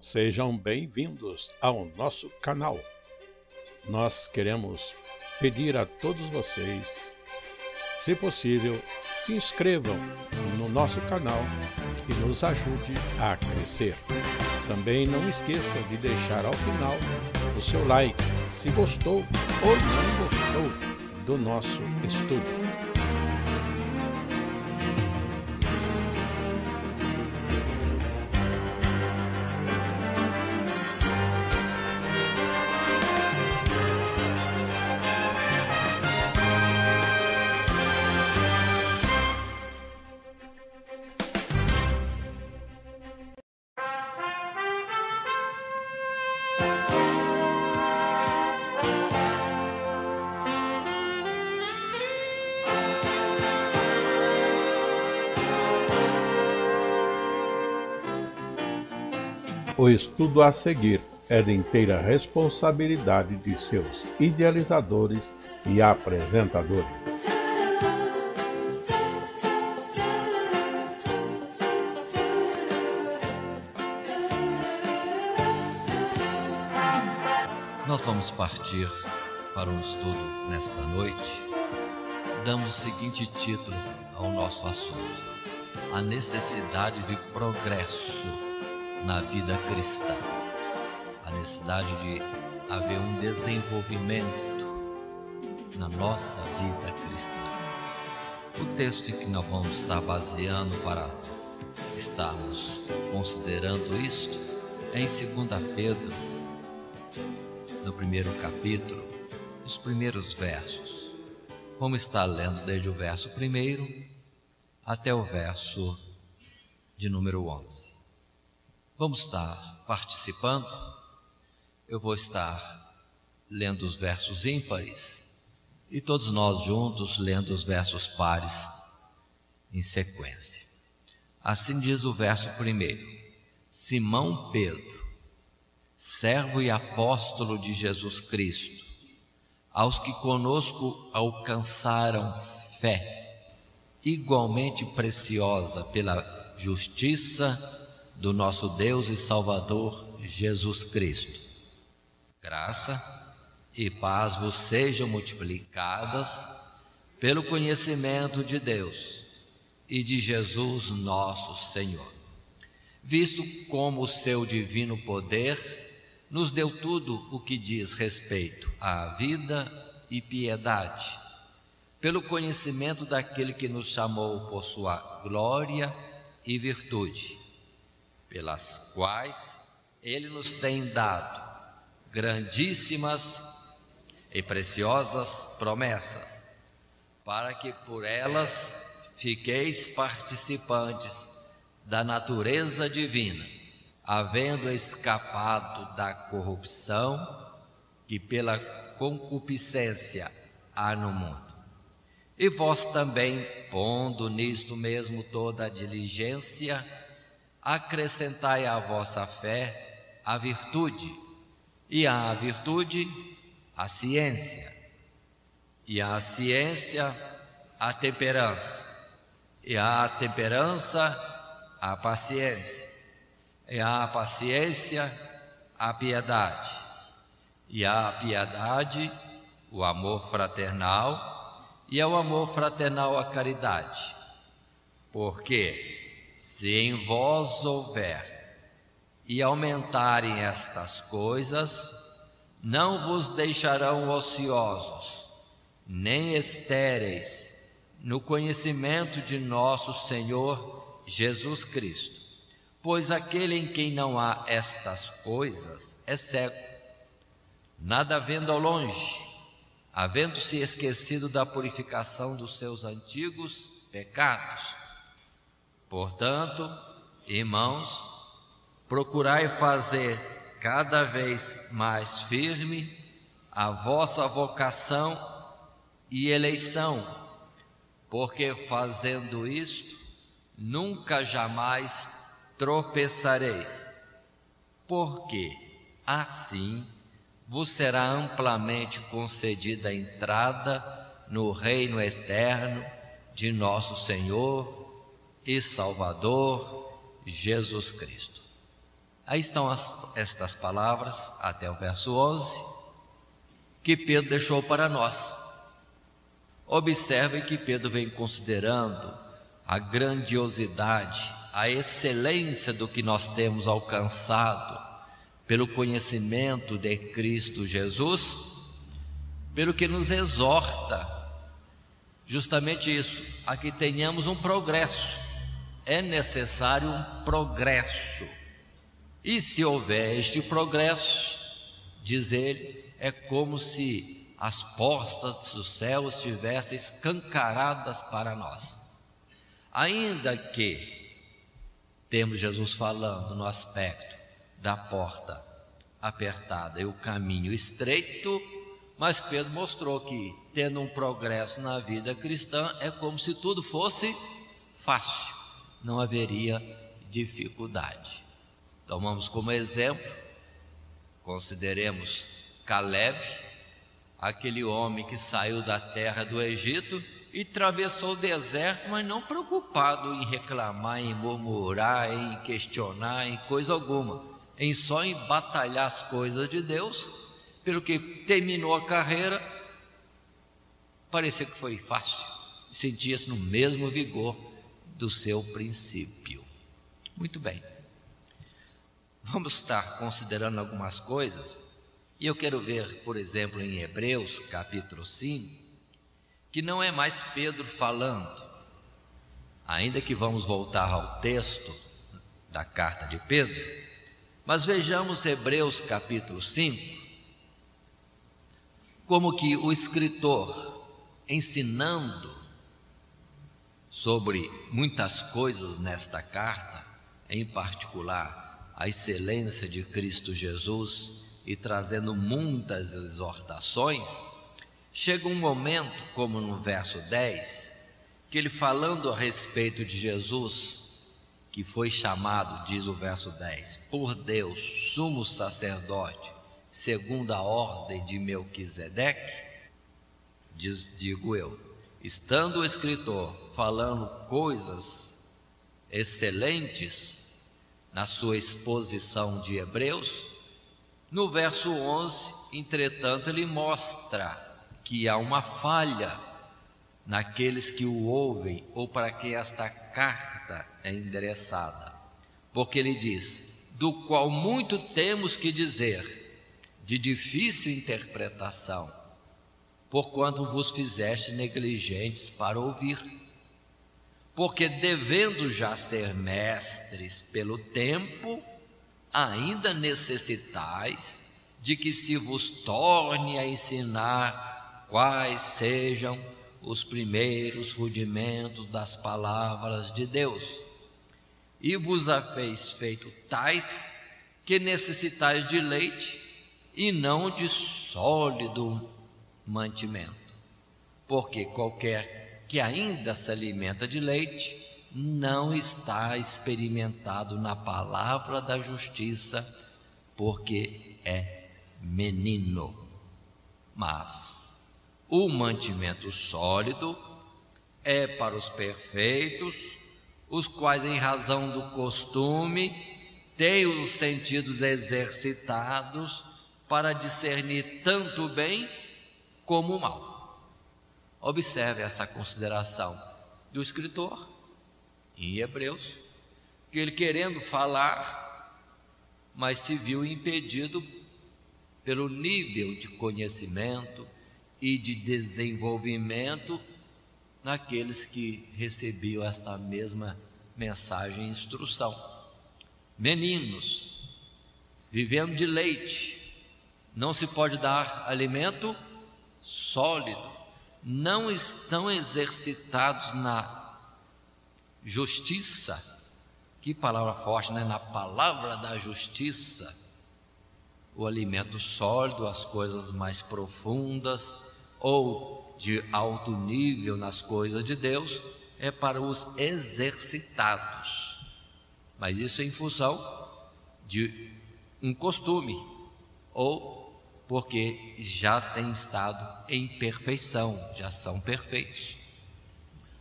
Sejam bem-vindos ao nosso canal. Nós queremos pedir a todos vocês, se possível, se inscrevam no nosso canal e nos ajude a crescer. Também não esqueça de deixar ao final o seu like, se gostou ou não gostou do nosso estudo. O estudo a seguir é de inteira responsabilidade de seus idealizadores e apresentadores. Nós vamos partir para um estudo nesta noite. Damos o seguinte título ao nosso assunto: a necessidade de progresso na vida cristã, a necessidade de haver um desenvolvimento na nossa vida cristã. O texto em que nós vamos estar baseando para estarmos considerando isto é em 2 Pedro, no primeiro capítulo, os primeiros versos. Vamos estar lendo desde o verso 1 até o verso de número 11. Vamos estar participando. Eu vou estar lendo os versos ímpares e todos nós juntos lendo os versos pares em sequência. Assim diz o verso 1: Simão Pedro, servo e apóstolo de Jesus Cristo, aos que conosco alcançaram fé igualmente preciosa pela justiça do nosso Deus e Salvador Jesus Cristo. Graça e paz vos sejam multiplicadas pelo conhecimento de Deus e de Jesus nosso Senhor, visto como o seu divino poder nos deu tudo o que diz respeito à vida e piedade, pelo conhecimento daquele que nos chamou por sua glória e virtude, pelas quais Ele nos tem dado grandíssimas e preciosas promessas, para que por elas fiqueis participantes da natureza divina, havendo escapado da corrupção que pela concupiscência há no mundo. E vós também, pondo nisto mesmo toda a diligência, acrescentai à vossa fé a virtude, e à virtude a ciência, e à ciência a temperança, e à temperança a paciência, e à paciência a piedade, e à piedade o amor fraternal, e ao amor fraternal a caridade. Porque se em vós houver e aumentarem estas coisas, não vos deixarão ociosos, nem estéreis no conhecimento de nosso Senhor Jesus Cristo. Pois aquele em quem não há estas coisas é cego, nada vendo ao longe, havendo-se esquecido da purificação dos seus antigos pecados. Portanto, irmãos, procurai fazer cada vez mais firme a vossa vocação e eleição, porque fazendo isto, nunca jamais tropeçareis, porque assim vos será amplamente concedida a entrada no reino eterno de nosso Senhor e Salvador Jesus Cristo. Aí estão estas palavras, até o verso 11, que Pedro deixou para nós. Observe que Pedro vem considerando a grandiosidade, a excelência do que nós temos alcançado pelo conhecimento de Cristo Jesus, pelo que nos exorta justamente isso, a que tenhamos um progresso. É necessário um progresso. E se houver este progresso, diz ele, é como se as portas do céu estivessem escancaradas para nós. Ainda que temos Jesus falando no aspecto da porta apertada e o caminho estreito, mas Pedro mostrou que, tendo um progresso na vida cristã, é como se tudo fosse fácil, não haveria dificuldade. Tomamos como exemplo, consideremos Caleb, aquele homem que saiu da terra do Egito e atravessou o deserto, mas não preocupado em reclamar, em murmurar, em questionar, em coisa alguma, só em batalhar as coisas de Deus. Pelo que terminou a carreira, parecia que foi fácil, sentia-se no mesmo vigor do seu princípio. Muito bem, vamos estar considerando algumas coisas, e eu quero ver, por exemplo, em Hebreus capítulo 5, que não é mais Pedro falando, ainda que vamos voltar ao texto da carta de Pedro, mas vejamos Hebreus capítulo 5, como que o escritor, ensinando sobre muitas coisas nesta carta, em particular a excelência de Cristo Jesus, e trazendo muitas exortações, chega um momento, como no verso 10, que ele, falando a respeito de Jesus, que foi chamado, diz o verso 10, por Deus, sumo sacerdote, segundo a ordem de Melquisedeque, digo eu, estando o escritor falando coisas excelentes na sua exposição de Hebreus, no verso 11, entretanto, ele mostra que há uma falha naqueles que o ouvem ou para quem esta carta é endereçada, porque ele diz, do qual muito temos que dizer, de difícil interpretação, porquanto vos fizeste negligentes para ouvir. Porque devendo já ser mestres pelo tempo, ainda necessitais de que se vos torne a ensinar quais sejam os primeiros rudimentos das palavras de Deus. E vos haveis feito tais que necessitais de leite e não de sólido mantimento, porque qualquer que ainda se alimenta de leite não está experimentado na palavra da justiça, porque é menino. Mas o mantimento sólido é para os perfeitos, os quais, em razão do costume, têm os sentidos exercitados para discernir tanto o bem como o mal. Observe essa consideração do escritor em Hebreus, que ele, querendo falar, mas se viu impedido pelo nível de conhecimento e de desenvolvimento naqueles que recebiam esta mesma mensagem e instrução. Meninos, vivendo de leite, não se pode dar alimento sólido, não estão exercitados na justiça. Que palavra forte, né? Na palavra da justiça. O alimento sólido, as coisas mais profundas ou de alto nível nas coisas de Deus, é para os exercitados, mas isso em função de um costume ou porque já têm estado em perfeição, já são perfeitos.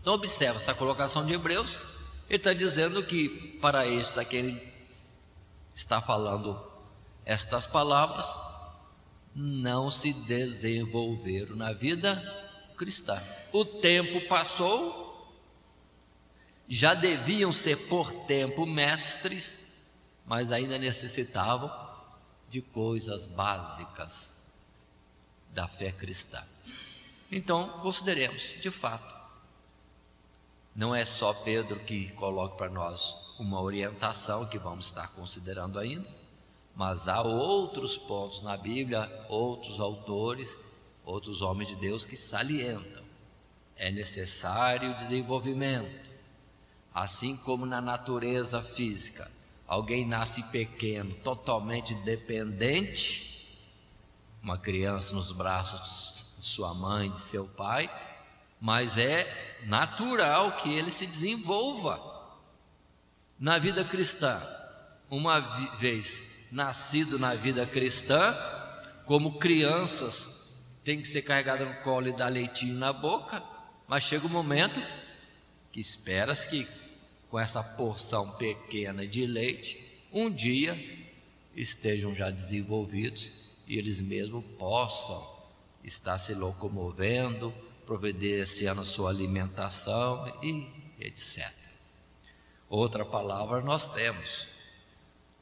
Então observa essa colocação de Hebreus. Ele está dizendo que para estes a quem está falando estas palavras, não se desenvolveram na vida cristã. O tempo passou, já deviam ser por tempo mestres, mas ainda necessitavam de coisas básicas da fé cristã. Então, consideremos, de fato, não é só Pedro que coloca para nós uma orientação que vamos estar considerando ainda, mas há outros pontos na Bíblia, outros autores, outros homens de Deus que salientam. É necessário desenvolvimento, assim como na natureza física. Alguém nasce pequeno, totalmente dependente, uma criança nos braços de sua mãe, de seu pai, mas é natural que ele se desenvolva. Na vida cristã, uma vez nascido na vida cristã, como crianças, tem que ser carregado no colo e dar leitinho na boca, mas chega um momento que espera-se que com essa porção pequena de leite, um dia estejam já desenvolvidos e eles mesmos possam estar se locomovendo, providenciando a sua alimentação e etc. Outra palavra nós temos,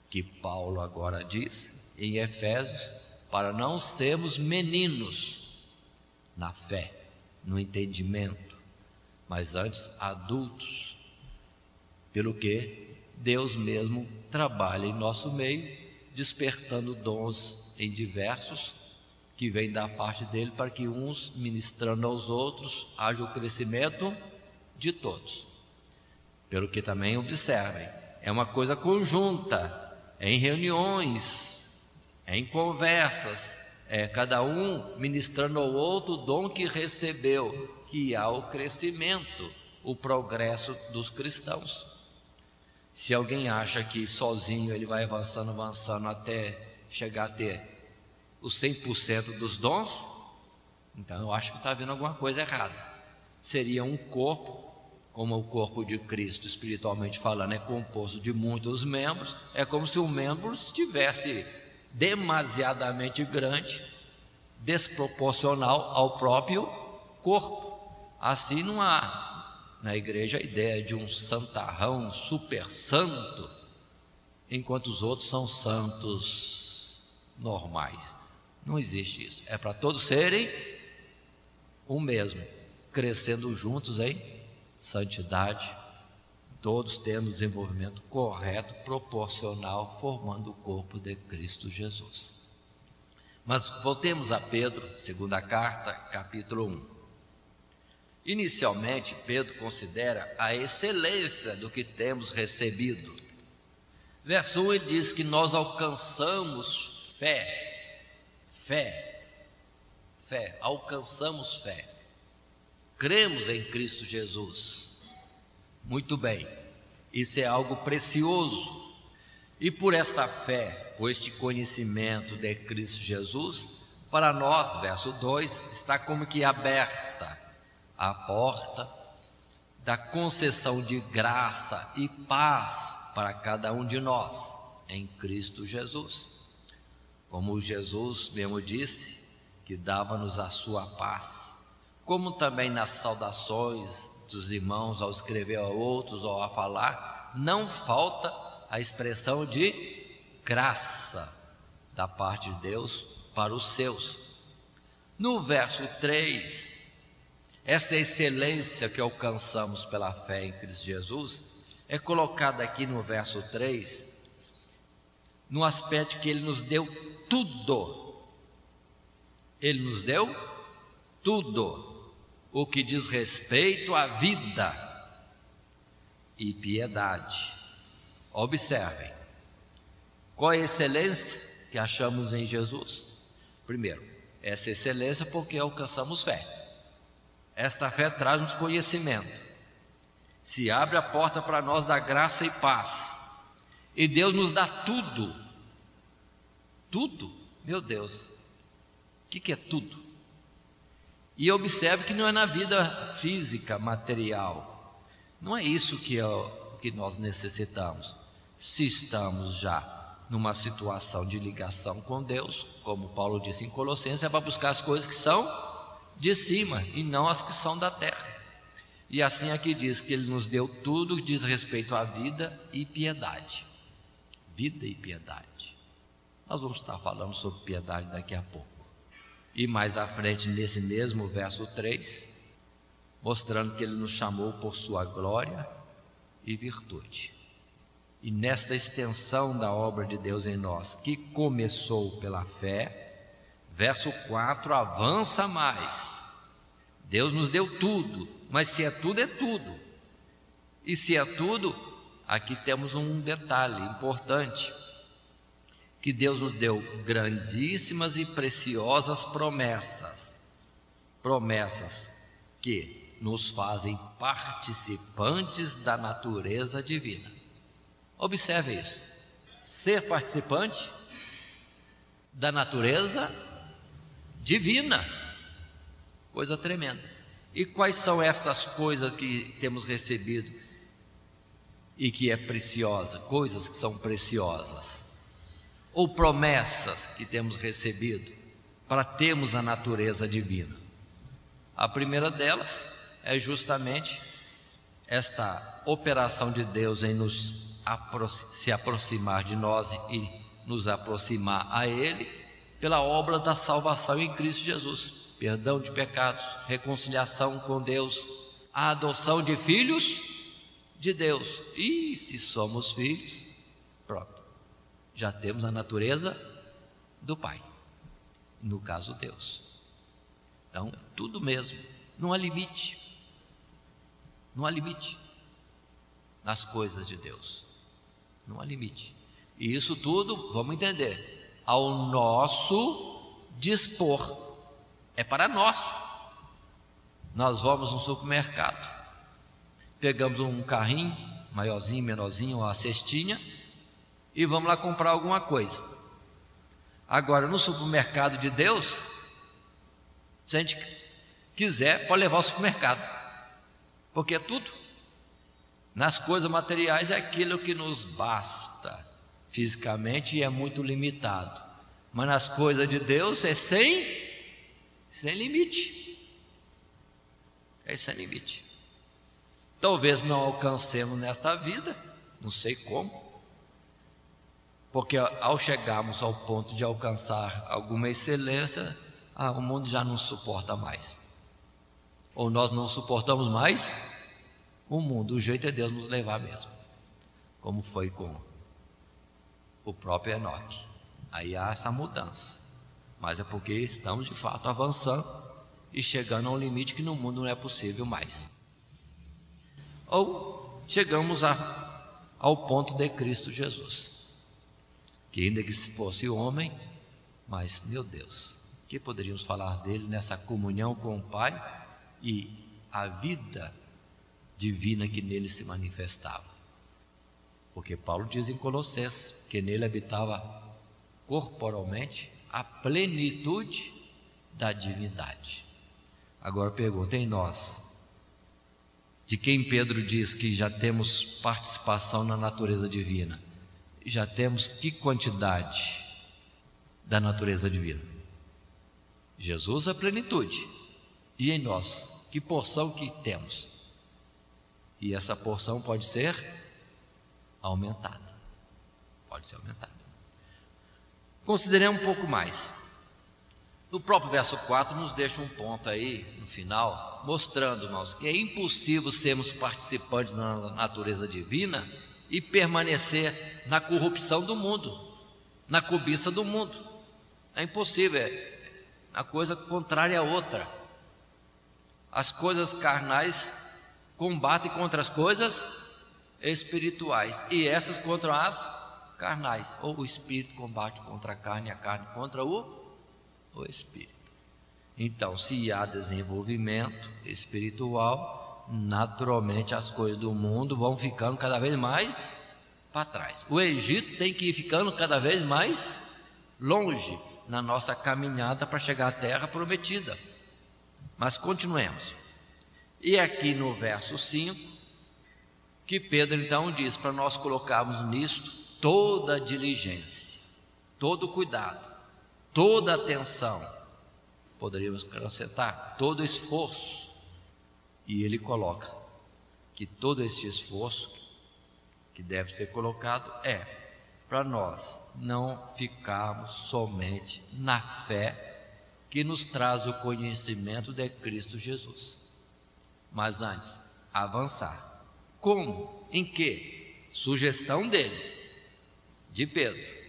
que Paulo agora diz em Efésios, para não sermos meninos na fé, no entendimento, mas antes adultos, pelo que Deus mesmo trabalha em nosso meio, despertando dons em diversos, que vêm da parte dele, para que uns, ministrando aos outros, haja o crescimento de todos. Pelo que também observem, é uma coisa conjunta, em reuniões, em conversas, cada um ministrando ao outro o dom que recebeu, que há o crescimento, o progresso dos cristãos. Se alguém acha que sozinho ele vai avançando até chegar a ter os 100% dos dons, então eu acho que está havendo alguma coisa errada. Seria um corpo, como o corpo de Cristo, espiritualmente falando, é composto de muitos membros, é como se um membro estivesse demasiadamente grande, desproporcional ao próprio corpo. Assim não há na igreja a ideia de um santarrão, super santo, enquanto os outros são santos normais. Não existe isso. É para todos serem o mesmo, crescendo juntos em santidade, todos tendo desenvolvimento correto, proporcional, formando o corpo de Cristo Jesus. Mas voltemos a Pedro, segunda carta, capítulo 1. Inicialmente, Pedro considera a excelência do que temos recebido. Verso 1, ele diz que nós alcançamos fé, alcançamos fé. Cremos em Cristo Jesus. Muito bem, isso é algo precioso. E por esta fé, por este conhecimento de Cristo Jesus, para nós, verso 2, está como que aberta a porta da concessão de graça e paz para cada um de nós, em Cristo Jesus. Como Jesus mesmo disse, que dava-nos a sua paz, como também nas saudações dos irmãos ao escrever a outros ou a falar, não falta a expressão de graça da parte de Deus para os seus. No verso 3, essa excelência que alcançamos pela fé em Cristo Jesus é colocada aqui no verso 3, no aspecto que Ele nos deu tudo. Ele nos deu tudo o que diz respeito à vida e piedade. Observem, qual é a excelência que achamos em Jesus? Primeiro, essa excelência porque alcançamos fé. Esta fé traz-nos conhecimento, se abre a porta para nós da graça e paz, e Deus nos dá tudo. Tudo? Meu Deus, o que é tudo? E observe que não é na vida física, material, não é isso que nós necessitamos. Se estamos já numa situação de ligação com Deus, como Paulo disse em Colossenses, é para buscar as coisas que são de cima e não as que são da terra. E assim aqui diz que Ele nos deu tudo que diz respeito à vida e piedade. Vida e piedade. Nós vamos estar falando sobre piedade daqui a pouco. E mais à frente, nesse mesmo verso 3, mostrando que Ele nos chamou por sua glória e virtude. E nesta extensão da obra de Deus em nós, que começou pela fé, verso 4 avança mais. Deus nos deu tudo, mas se é tudo, é tudo. E se é tudo, aqui temos um detalhe importante, que Deus nos deu grandíssimas e preciosas promessas, promessas que nos fazem participantes da natureza divina. Observe isso, ser participante da natureza divina, coisa tremenda. E quais são essas coisas que temos recebido e que é preciosa, coisas que são preciosas, ou promessas que temos recebido para termos a natureza divina? A primeira delas é justamente esta operação de Deus em se aproximar de nós e nos aproximar a Ele pela obra da salvação em Cristo Jesus, perdão de pecados, reconciliação com Deus, a adoção de filhos de Deus. E se somos filhos, pronto, já temos a natureza do Pai, no caso Deus. Então, tudo mesmo, não há limite, não há limite nas coisas de Deus, não há limite. E isso tudo, vamos entender, ao nosso dispor, é para nós. Nós vamos no supermercado, pegamos um carrinho, maiorzinho, menorzinho, uma cestinha, e vamos lá comprar alguma coisa. Agora, no supermercado de Deus, se a gente quiser, pode levar ao supermercado, porque é tudo. Nas coisas materiais é aquilo que nos basta fisicamente e é muito limitado, mas nas coisas de Deus é sem limite, é sem limite. Talvez não alcancemos nesta vida, não sei como, porque ao chegarmos ao ponto de alcançar alguma excelência, o mundo já não suporta mais, ou nós não suportamos mais o mundo. O jeito é Deus nos levar mesmo, como foi com o próprio Enoque. Aí há essa mudança, mas é porque estamos de fato avançando e chegando a um limite que no mundo não é possível mais. Ou chegamos ao ponto de Cristo Jesus, que ainda que se fosse homem, mas meu Deus, que poderíamos falar dele nessa comunhão com o Pai e a vida divina que nele se manifestava. Porque Paulo diz em Colossenses que nele habitava corporalmente a plenitude da divindade. Agora pergunta em nós, de quem Pedro diz que já temos participação na natureza divina, já temos que quantidade da natureza divina? Jesus a plenitude, e em nós, que porção que temos? E essa porção pode ser aumentada, pode ser aumentada. Consideremos um pouco mais. No próprio verso 4 nos deixa um ponto aí no final, mostrando, irmãos, que é impossível sermos participantes da natureza divina e permanecer na corrupção do mundo, na cobiça do mundo. É impossível, é a coisa contrária à outra. As coisas carnais combatem contra as coisas espirituais, e essas contra as carnais, ou o espírito combate contra a carne contra o espírito. Então, se há desenvolvimento espiritual, naturalmente as coisas do mundo vão ficando cada vez mais para trás. O Egito tem que ir ficando cada vez mais longe na nossa caminhada para chegar à terra prometida. Mas continuemos. E aqui no verso 5, que Pedro então diz para nós colocarmos nisto toda diligência, todo cuidado, toda atenção, poderíamos acrescentar todo esforço, e ele coloca que todo esse esforço que deve ser colocado é para nós não ficarmos somente na fé que nos traz o conhecimento de Cristo Jesus, mas antes avançar. Como? Em que? Sugestão dele, de Pedro.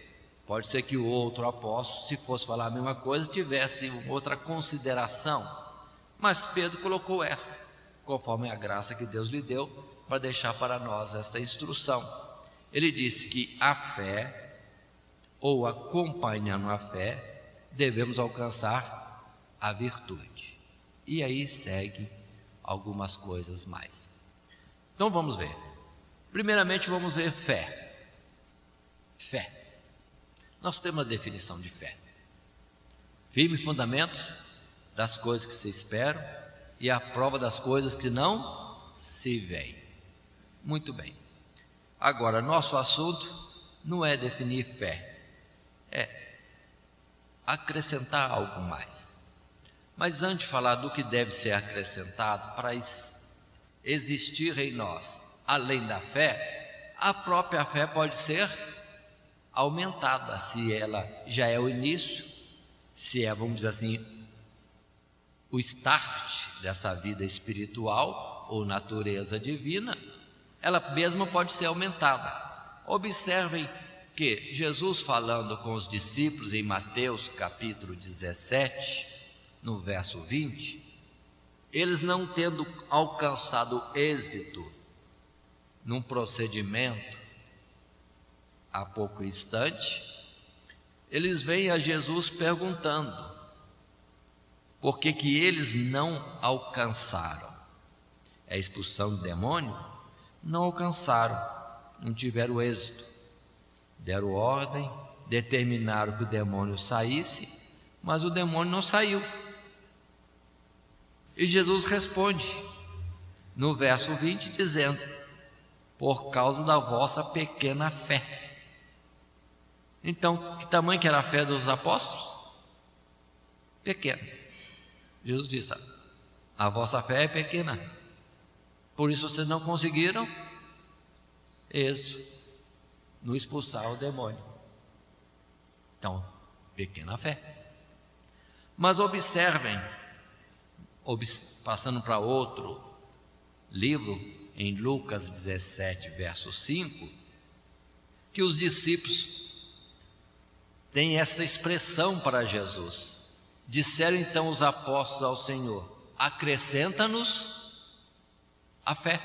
Pode ser que o outro apóstolo, se fosse falar a mesma coisa, tivesse outra consideração, mas Pedro colocou esta, conforme a graça que Deus lhe deu, para deixar para nós essa instrução. Ele disse que a fé, ou acompanhando a fé, devemos alcançar a virtude. E aí segue algumas coisas mais. Então vamos ver. Primeiramente vamos ver fé. Fé. Nós temos a definição de fé: firme fundamento das coisas que se esperam e a prova das coisas que não se veem. Muito bem. Agora, nosso assunto não é definir fé, é acrescentar algo mais. Mas antes de falar do que deve ser acrescentado para existir em nós, além da fé, a própria fé pode ser aumentada, se ela já é o início, se é, vamos dizer assim, o start dessa vida espiritual ou natureza divina, ela mesma pode ser aumentada. Observem que Jesus, falando com os discípulos em Mateus capítulo 17, no verso 20, eles não tendo alcançado êxito num procedimento há pouco instante, eles vêm a Jesus perguntando por que eles não alcançaram a expulsão do demônio. Não alcançaram, não tiveram êxito, deram ordem, determinaram que o demônio saísse, mas o demônio não saiu. E Jesus responde no verso 20 dizendo: por causa da vossa pequena fé. Então, que tamanho que era a fé dos apóstolos? Pequena. Jesus disse: a vossa fé é pequena, por isso vocês não conseguiram êxito no expulsar o demônio. Então, pequena fé. Mas observem, passando para outro livro, em Lucas 17, verso 5, que os discípulos têm essa expressão para Jesus. Disseram então os apóstolos ao Senhor: acrescenta-nos a fé.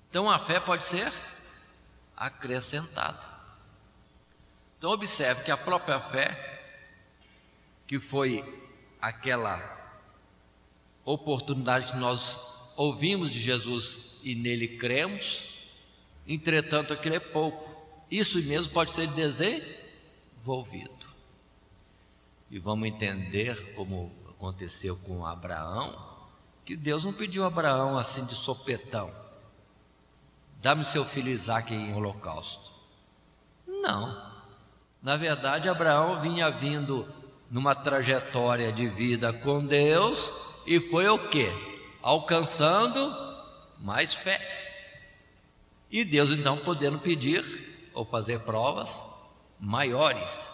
Então a fé pode ser acrescentada. Então observe que a própria fé, que foi aquela oportunidade que nós ouvimos de Jesus e nele cremos, entretanto aquilo é pouco. Isso mesmo pode ser desenvolvido. E vamos entender, como aconteceu com Abraão, que Deus não pediu a Abraão assim de sopetão: dá-me seu filho Isaque em holocausto. Não. Na verdade, Abraão vinha vindo numa trajetória de vida com Deus e foi o quê? Alcançando mais fé. E Deus então podendo pedir ou fazer provas maiores.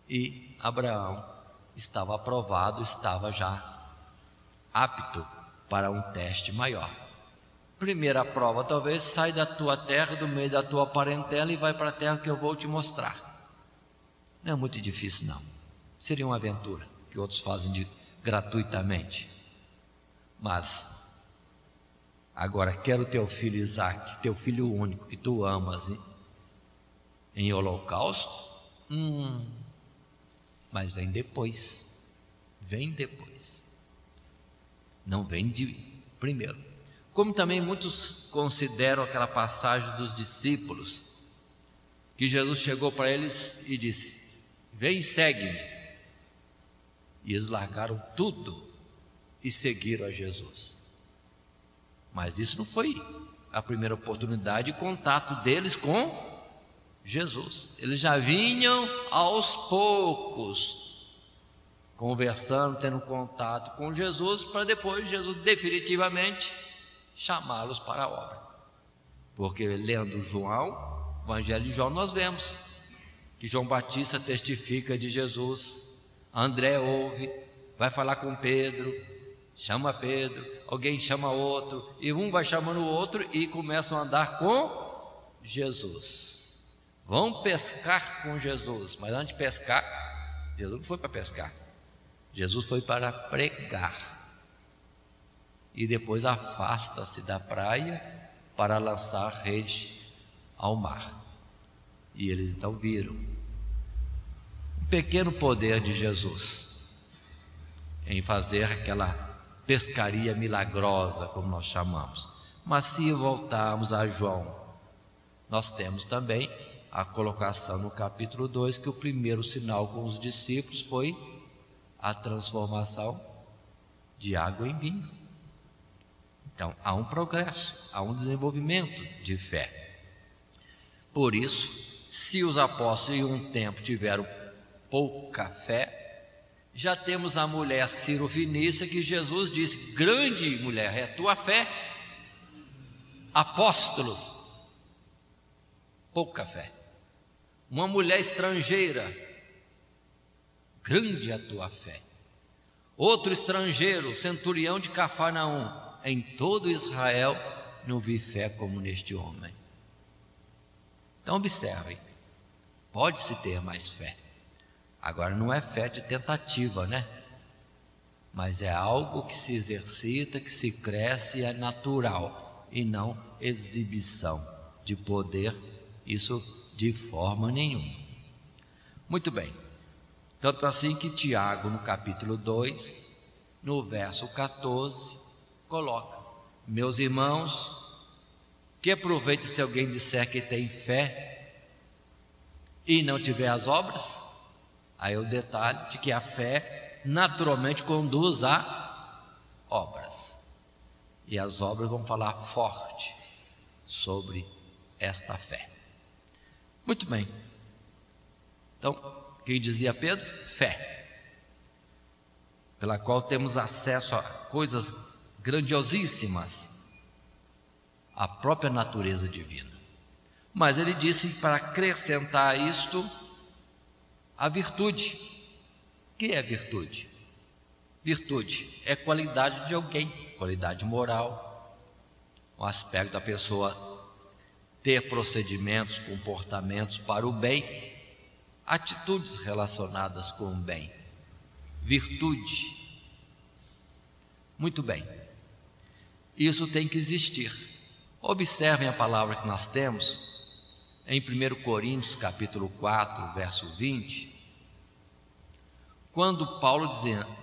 E Abraão estava aprovado, estava já apto para um teste maior. Primeira prova, talvez: sai da tua terra, do meio da tua parentela, e vai para a terra que eu vou te mostrar. Não é muito difícil, não. Seria uma aventura que outros fazem gratuitamente. Mas agora, quero teu filho Isaque, teu filho único que tu amas, em holocausto? Mas vem depois. Vem depois. Não vem de primeiro. Como também muitos consideram aquela passagem dos discípulos, que Jesus chegou para eles e disse: vem e segue-me. E eles largaram tudo e seguiram a Jesus. Mas isso não foi a primeira oportunidade de contato deles com Jesus. Eles já vinham aos poucos conversando, tendo contato com Jesus, para depois Jesus definitivamente chamá-los para a obra. Porque lendo João, o Evangelho de João, nós vemos que João Batista testifica de Jesus, André ouve, vai falar com Pedro, chama Pedro, alguém chama outro, e um vai chamando o outro e começam a andar com Jesus. Vão pescar com Jesus, mas antes de pescar, Jesus não foi para pescar, Jesus foi para pregar. E depois afasta-se da praia para lançar rede ao mar. E eles então viram um pequeno poder de Jesus em fazer aquela pescaria milagrosa, como nós chamamos. Mas se voltarmos a João, nós temos também a colocação no capítulo 2 que o primeiro sinal com os discípulos foi a transformação de água em vinho. Então há um progresso, há um desenvolvimento de fé. Por isso, se os apóstolos em um tempo tiveram pouca fé, já temos a mulher Ciro-Fenícia que Jesus disse: grande mulher é tua fé. Apóstolos, pouca fé. Uma mulher estrangeira, grande a tua fé. Outro estrangeiro, centurião de Cafarnaum: em todo Israel não vi fé como neste homem. Então observem, pode-se ter mais fé. Agora não é fé de tentativa, né? Mas é algo que se exercita, que se cresce e é natural, e não exibição de poder, isso de forma nenhuma. Muito bem, tanto assim que Tiago, no capítulo 2, no verso 14, coloca: meus irmãos, que aproveite se alguém disser que tem fé e não tiver as obras? Aí o detalhe de que a fé naturalmente conduz a obras, e as obras vão falar forte sobre esta fé. Muito bem, então, o que dizia Pedro? Fé, pela qual temos acesso a coisas grandiosíssimas, a própria natureza divina. Mas ele disse para acrescentar isto a virtude. O que é virtude? Virtude é qualidade de alguém, qualidade moral, um aspecto da pessoa ter procedimentos, comportamentos para o bem, atitudes relacionadas com o bem. Virtude. Muito bem, isso tem que existir. Observem a palavra que nós temos em 1 Coríntios capítulo 4, verso 20, quando Paulo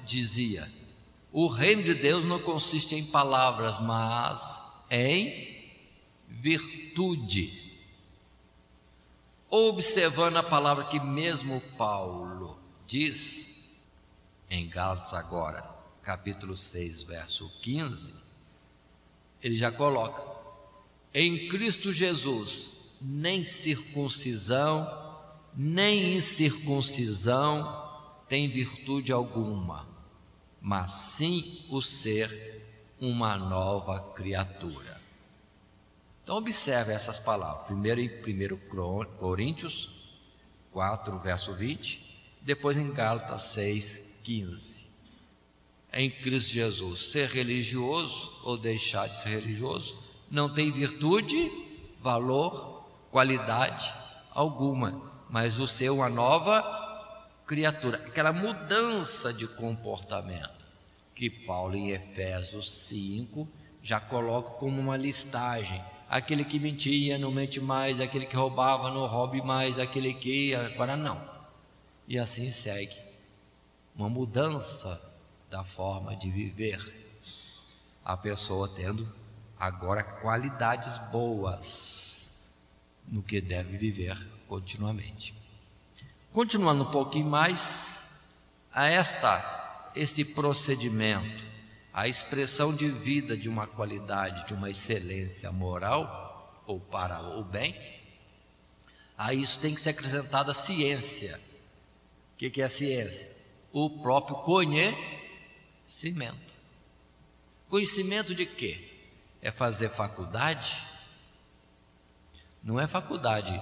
dizia: o reino de Deus não consiste em palavras, mas em virtude. Observando a palavra que mesmo Paulo diz em Gálatas agora, capítulo 6, verso 15, ele já coloca: em Cristo Jesus, nem circuncisão, nem incircuncisão tem virtude alguma, mas sim o ser uma nova criatura. Então observe essas palavras, primeiro em 1 Coríntios 4, verso 20, depois em Gálatas 6, 15. Em Cristo Jesus, ser religioso ou deixar de ser religioso não tem virtude, valor, qualidade alguma, mas o ser uma nova criatura, aquela mudança de comportamento que Paulo em Efésios 5 já coloca como uma listagem: aquele que mentia não mente mais, aquele que roubava não roube mais, aquele que agora não, e assim segue, uma mudança da forma de viver, a pessoa tendo agora qualidades boas no que deve viver continuamente. Continuando um pouquinho mais, a esse procedimento, a expressão de vida de uma qualidade, de uma excelência moral, ou para o bem, a isso tem que ser acrescentada a ciência. O que é a ciência? O próprio conhecimento. Conhecimento de quê? É fazer faculdade? Não é faculdade,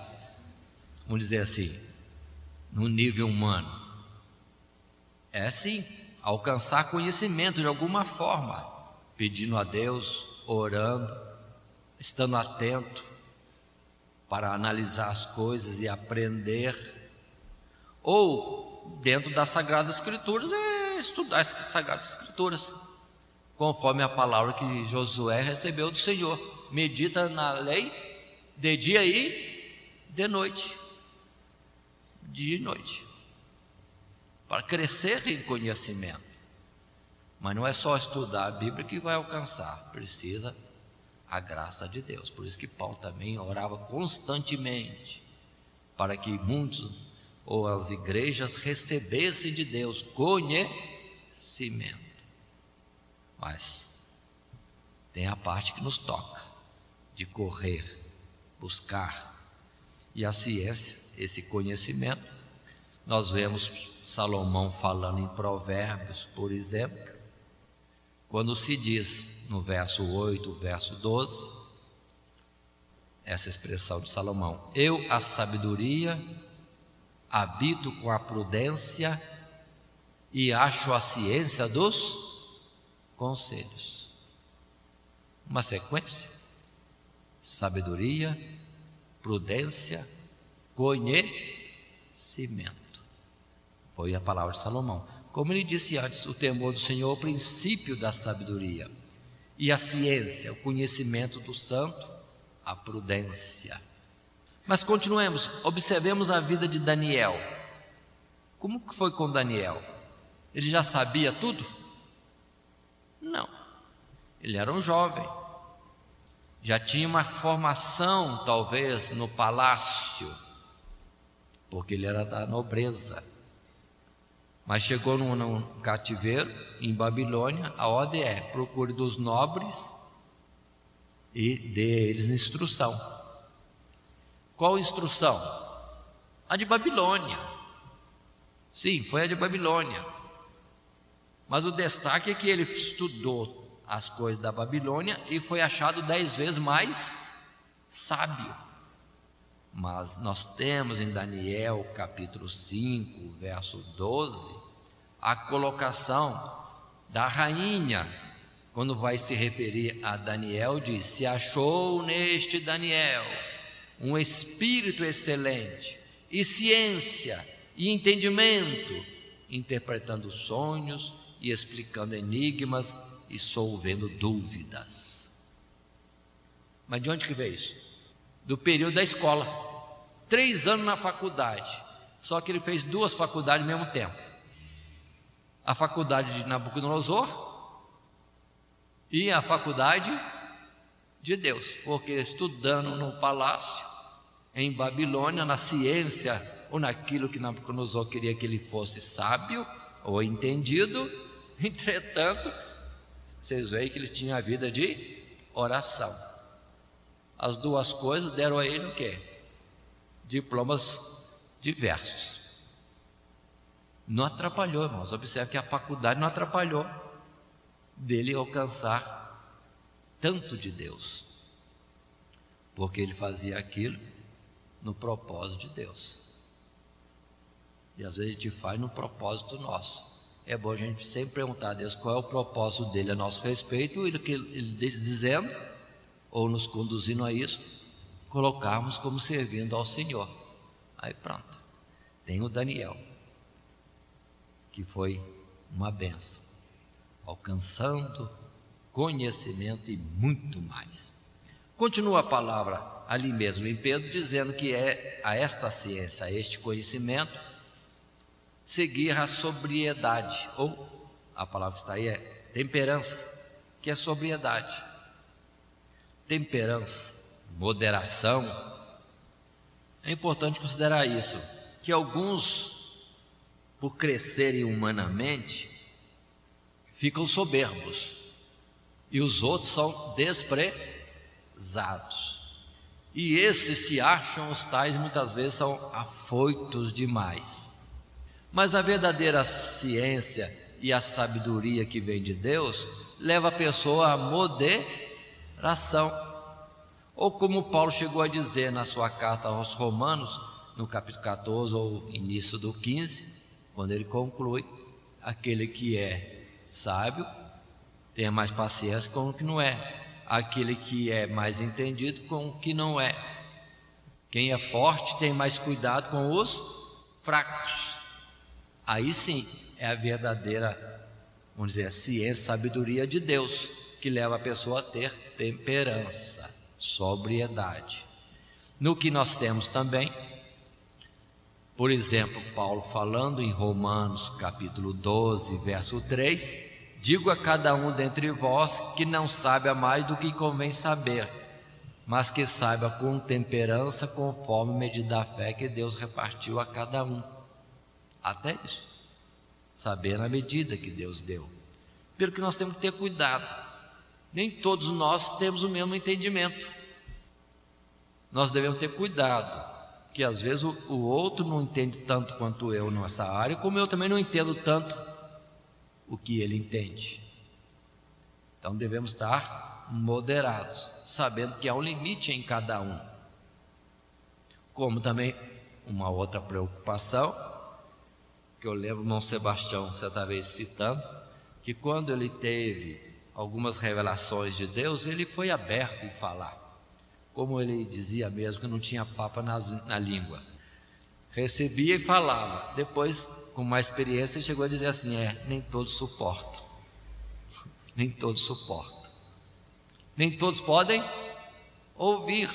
vamos dizer assim, no nível humano. É sim, alcançar conhecimento de alguma forma, pedindo a Deus, orando, estando atento para analisar as coisas e aprender. Ou dentro das Sagradas Escrituras, estudar as Sagradas Escrituras, conforme a palavra que Josué recebeu do Senhor. Medita na lei de dia e de noite. Dia e noite. Para crescer em conhecimento. Mas não é só estudar a Bíblia que vai alcançar. Precisa a graça de Deus. Por isso que Paulo também orava constantemente para que muitos ou as igrejas recebessem de Deus conhecimento. Mas tem a parte que nos toca, de correr, buscar. E a ciência, esse conhecimento, nós vemos Salomão falando em Provérbios, por exemplo, quando se diz no verso 8, verso 12, essa expressão de Salomão: eu, a sabedoria, habito com a prudência e acho a ciência dos conselhos. Uma sequência: sabedoria, prudência, conhecimento. Foi a palavra de Salomão. Como ele disse antes, o temor do Senhor é o princípio da sabedoria, e a ciência, o conhecimento do santo, a prudência. Mas continuemos, observemos a vida de Daniel. Como que foi com Daniel? Ele já sabia tudo? Não, ele era um jovem, já tinha uma formação talvez no palácio, porque ele era da nobreza, mas chegou num cativeiro em Babilônia. A ordem é: procure dos nobres e dê eles instrução. Qual instrução? A de Babilônia. Sim, foi a de Babilônia. Mas o destaque é que ele estudou as coisas da Babilônia e foi achado 10 vezes mais sábio. Mas nós temos em Daniel capítulo 5, verso 12, a colocação da rainha, quando vai se referir a Daniel, diz: se achou neste Daniel um espírito excelente, e ciência, e entendimento, interpretando sonhos e explicando enigmas e solvendo dúvidas. Mas de onde que veio isso? Do período da escola. 3 anos na faculdade. Só que ele fez 2 faculdades ao mesmo tempo. A faculdade de Nabucodonosor e a faculdade de Deus, porque estudando no palácio em Babilônia, na ciência ou naquilo que Nabucodonosor queria que ele fosse sábio ou entendido, entretanto, vocês veem que ele tinha a vida de oração. As 2 coisas deram a ele o quê? Diplomas diversos. Não atrapalhou, irmãos. Observe que a faculdade não atrapalhou dele alcançar tanto de Deus, porque ele fazia aquilo no propósito de Deus. E às vezes a gente faz no propósito nosso. É bom a gente sempre perguntar a Deus qual é o propósito dele a nosso respeito, e o que ele dizendo ou nos conduzindo a isso, colocarmos como servindo ao Senhor. Aí pronto, tem o Daniel, que foi uma bênção, alcançando conhecimento e muito mais. Continua a palavra ali mesmo em Pedro, dizendo que é a esta ciência, a este conhecimento, seguir a sobriedade, ou a palavra que está aí é temperança, que é sobriedade. Temperança, moderação. É importante considerar isso, que alguns, por crescerem humanamente, ficam soberbos, e os outros são desprezados. E esses se acham os tais, muitas vezes são afoitos demais. Mas a verdadeira ciência e a sabedoria que vem de Deus leva a pessoa à moderação. Ou como Paulo chegou a dizer na sua carta aos Romanos, no capítulo 14 ou início do 15, quando ele conclui: aquele que é sábio tenha mais paciência com o que não é, aquele que é mais entendido com o que não é. Quem é forte tem mais cuidado com os fracos. Aí sim é a verdadeira, vamos dizer, ciência, sabedoria de Deus, que leva a pessoa a ter temperança, sobriedade. No que nós temos também, por exemplo, Paulo falando em Romanos capítulo 12, verso 3: digo a cada um dentre vós que não saiba mais do que convém saber, mas que saiba com temperança, conforme a medida da fé que Deus repartiu a cada um. Até isso, saber na medida que Deus deu. Pelo que nós temos que ter cuidado, nem todos nós temos o mesmo entendimento. Nós devemos ter cuidado, que às vezes o outro não entende tanto quanto eu nessa área, como eu também não entendo tanto o que ele entende. Então devemos estar moderados, sabendo que há um limite em cada um. Como também uma outra preocupação, que eu lembro o irmão Sebastião certa vez citando, que quando ele teve algumas revelações de Deus, ele foi aberto em falar. Como ele dizia mesmo, que não tinha papa na língua. Recebia e falava. Depois, com mais experiência, chegou a dizer assim: nem todos suportam. Nem todos suportam. Nem todos podem ouvir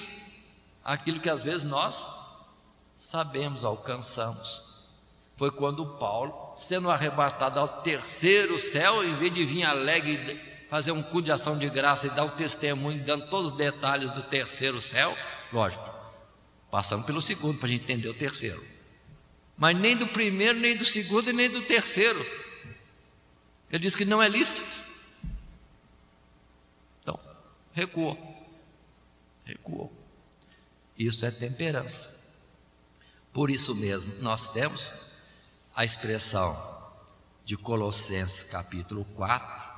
aquilo que às vezes nós sabemos, alcançamos. Foi quando Paulo, sendo arrebatado ao terceiro céu, em vez de vir alegre fazer um culto de ação de graça e dar o testemunho, dando todos os detalhes do terceiro céu, lógico, passando pelo segundo para a gente entender o terceiro, mas nem do primeiro, nem do segundo e nem do terceiro. Ele diz que não é lícito. Então, recuou. Isso é temperança. Por isso mesmo, nós temos a expressão de Colossenses capítulo 4,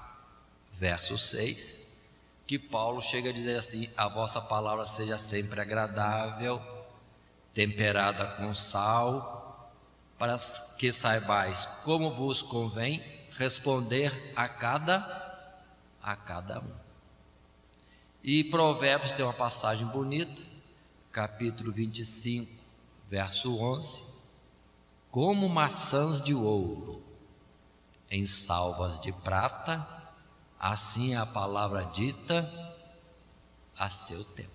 verso 6, que Paulo chega a dizer assim: a vossa palavra seja sempre agradável, temperada com sal, para que saibais como vos convém responder a cada um. E Provérbios tem uma passagem bonita, capítulo 25, verso 11: como maçãs de ouro em salvas de prata, assim é a palavra dita a seu tempo.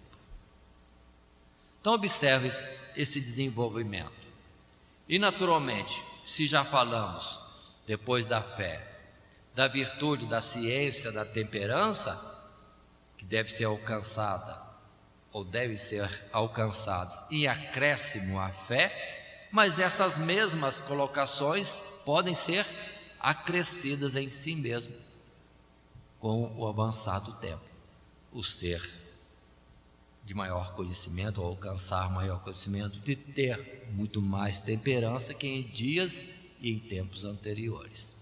Então observe esse desenvolvimento. E naturalmente, se já falamos, depois da fé, da virtude, da ciência, da temperança, que deve ser alcançada, ou deve ser alcançadas em acréscimo à fé, mas essas mesmas colocações podem ser acrescidas em si mesmo, com o avançar do tempo, o ser de maior conhecimento, ou alcançar maior conhecimento, de ter muito mais temperança que em dias e em tempos anteriores.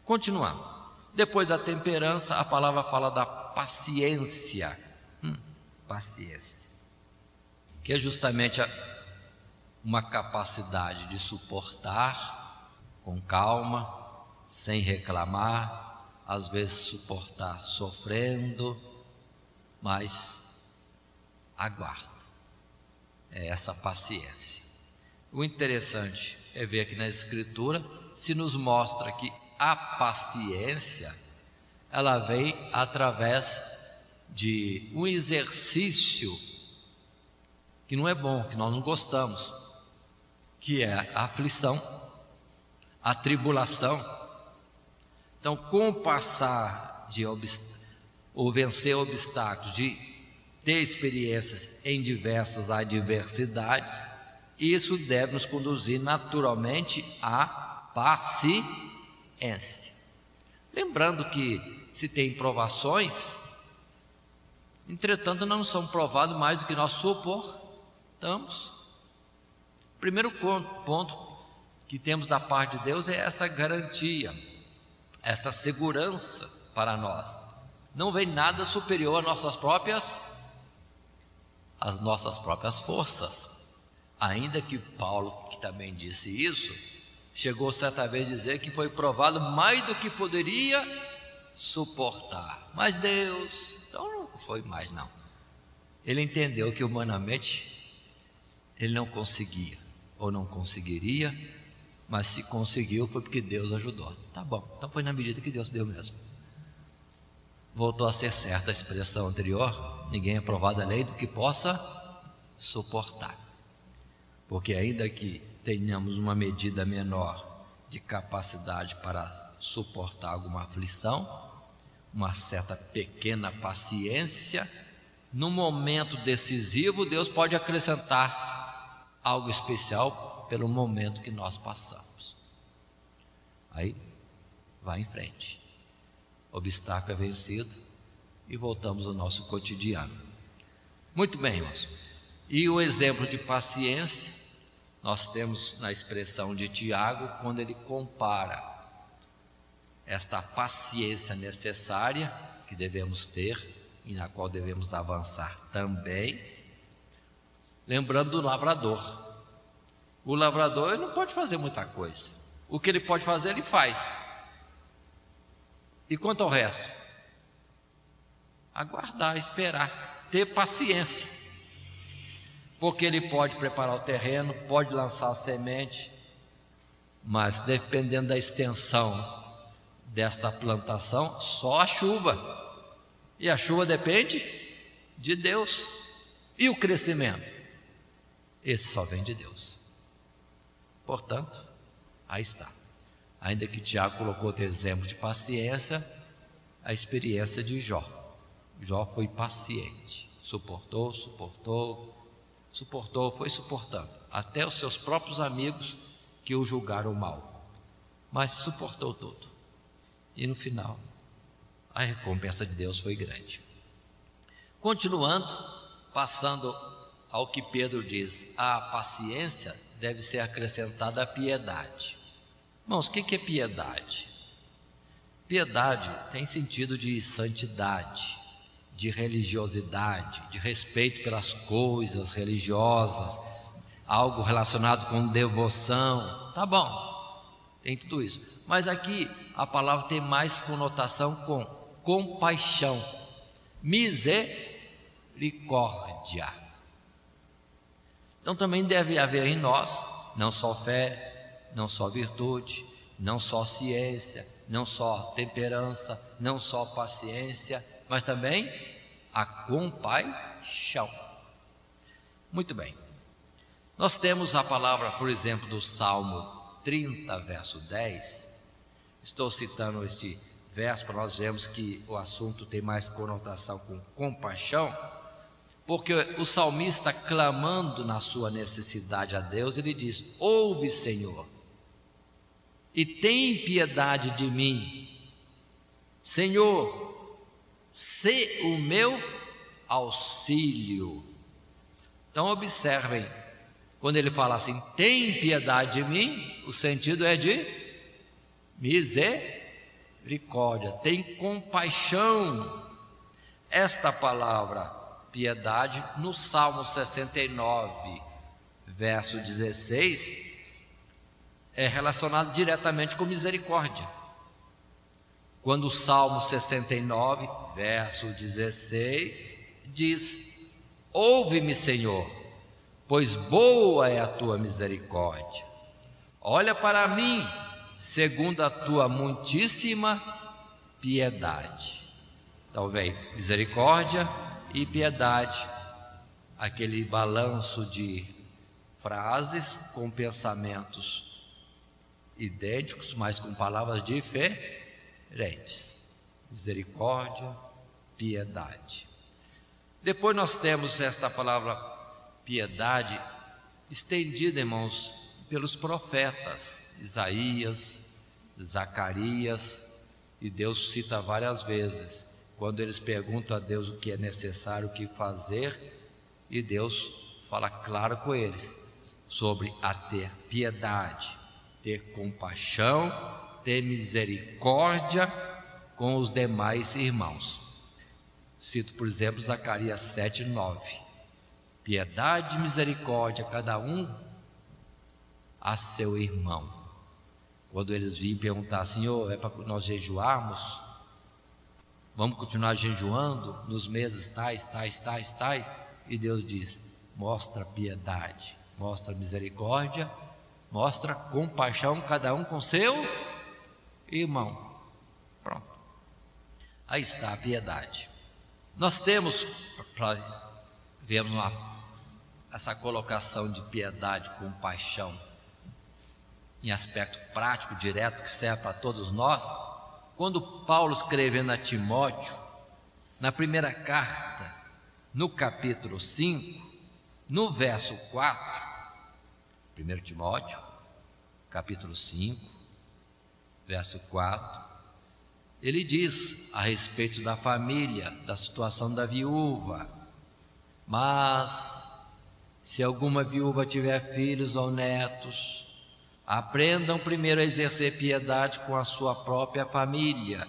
Continuando, depois da temperança, a palavra fala da paciência. Paciência, que é justamente uma capacidade de suportar com calma, sem reclamar, às vezes suportar sofrendo, mas aguarda. É essa paciência. O interessante é ver que na Escritura se nos mostra que a paciência, ela vem através de um exercício que não é bom, que nós não gostamos, que é a aflição, a tribulação. Então, com o passar ou vencer obstáculos, de ter experiências em diversas adversidades, isso deve nos conduzir naturalmente à paciência. Lembrando que se tem provações, entretanto não são provados mais do que nós suportamos. Primeiro ponto que temos da parte de Deus é essa garantia, essa segurança para nós. Não vem nada superior às nossas próprias forças. Ainda que Paulo, que também disse isso, chegou certa vez a dizer que foi provado mais do que poderia suportar. Mas Deus, então não foi mais não. Ele entendeu que humanamente ele não conseguia, ou não conseguiria, mas se conseguiu foi porque Deus ajudou. Tá bom, então foi na medida que Deus deu mesmo. Voltou a ser certa a expressão anterior: ninguém é provado além do que possa suportar. Porque ainda que tenhamos uma medida menor de capacidade para suportar alguma aflição, uma certa pequena paciência, no momento decisivo Deus pode acrescentar algo especial pelo momento que nós passamos. Aí vai em frente, obstáculo é vencido e voltamos ao nosso cotidiano. Muito bem, irmãos, e o exemplo de paciência nós temos na expressão de Tiago, quando ele compara esta paciência necessária que devemos ter e na qual devemos avançar também, lembrando do lavrador. O lavrador ele não pode fazer muita coisa, o que ele pode fazer ele faz, e quanto ao resto? Aguardar, esperar, ter paciência, porque ele pode preparar o terreno, pode lançar a semente, mas dependendo da extensão desta plantação, só a chuva, e a chuva depende de Deus. E o crescimento? Esse só vem de Deus. Portanto, aí está. Ainda que Tiago colocou outro exemplo de paciência, a experiência de Jó. Jó foi paciente, suportou, foi suportando, até os seus próprios amigos que o julgaram mal, mas suportou tudo. E no final, a recompensa de Deus foi grande. Continuando, passando ao que Pedro diz, a paciência deve ser acrescentada à piedade. Irmãos, o que é piedade? Piedade tem sentido de santidade, de religiosidade, de respeito pelas coisas religiosas, algo relacionado com devoção. Tá bom, tem tudo isso. Mas aqui a palavra tem mais conotação com compaixão, misericórdia. Então também deve haver em nós não só fé, não só virtude, não só ciência, não só temperança, não só paciência, mas também a compaixão. Muito bem. Nós temos a palavra, por exemplo, do Salmo 30, verso 10. Estou citando este verso para nós vermos que o assunto tem mais conotação com compaixão, porque o salmista, clamando na sua necessidade a Deus, ele diz: ouve, Senhor, e tem piedade de mim. Senhor, sê o meu auxílio. Então observem, quando ele fala assim, tem piedade de mim, o sentido é de misericórdia, tem compaixão. Esta palavra piedade no Salmo 69, verso 16, é relacionado diretamente com misericórdia. Quando o Salmo 69, verso 16, diz: ouve-me, Senhor, pois boa é a tua misericórdia. Olha para mim, segundo a tua muitíssima piedade. Então vem misericórdia e piedade, aquele balanço de frases com pensamentos idênticos, mas com palavras diferentes. Misericórdia, piedade. Depois nós temos esta palavra piedade estendida, irmãos, pelos profetas Isaías, Zacarias, E Deus cita várias vezes, quando eles perguntam a Deus o que é necessário, o que fazer, e Deus fala claro com eles sobre a ter piedade, ter compaixão, ter misericórdia com os demais irmãos. Cito, por exemplo, Zacarias 7:9. Piedade e misericórdia, cada um a seu irmão. Quando eles vinham perguntar, Senhor, é para nós jejuarmos? Vamos continuar jejuando nos meses tais? E Deus diz, mostra piedade, mostra misericórdia, mostra compaixão, cada um com seu irmão. Pronto. Aí está a piedade. Nós temos, vemos essa colocação de piedade, compaixão, em aspecto prático, direto, que serve para todos nós. Quando Paulo escrevendo a Timóteo, na primeira carta, no capítulo 5, no verso 4, 1 Timóteo, capítulo 5, verso 4, ele diz a respeito da família, da situação da viúva: mas se alguma viúva tiver filhos ou netos, aprendam primeiro a exercer piedade com a sua própria família